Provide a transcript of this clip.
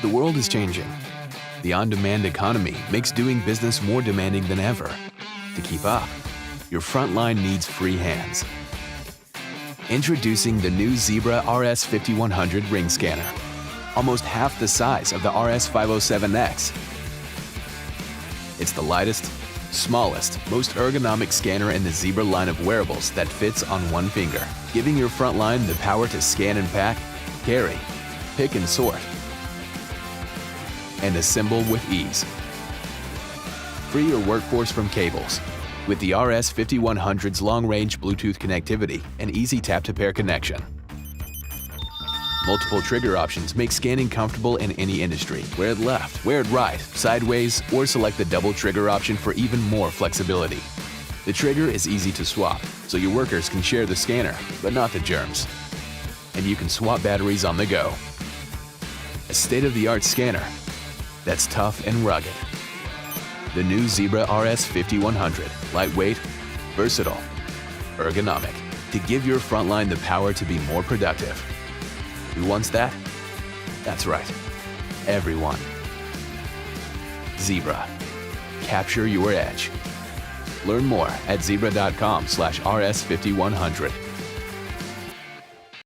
The world is changing. The on-demand economy makes doing business more demanding than ever. To keep up, your frontline needs free hands. Introducing the new Zebra RS5100 ring scanner, almost half the size of the RS507X. It's the lightest, smallest, most ergonomic scanner in the Zebra line of wearables that fits on one finger, giving your frontline the power to scan and pack, carry, pick and sort, and assemble with ease. Free your workforce from cables with the RS5100's long-range Bluetooth connectivity and easy tap-to-pair connection. Multiple trigger options make scanning comfortable in any industry. Wear it left, wear it right, sideways, or select the double trigger option for even more flexibility. The trigger is easy to swap, so your workers can share the scanner, but not the germs. And you can swap batteries on the go. A state-of-the-art scanner that's tough and rugged. The new Zebra RS5100, lightweight, versatile, ergonomic, to give your frontline the power to be more productive. Who wants that? That's right, everyone. Zebra, capture your edge. Learn more at zebra.com/RS5100.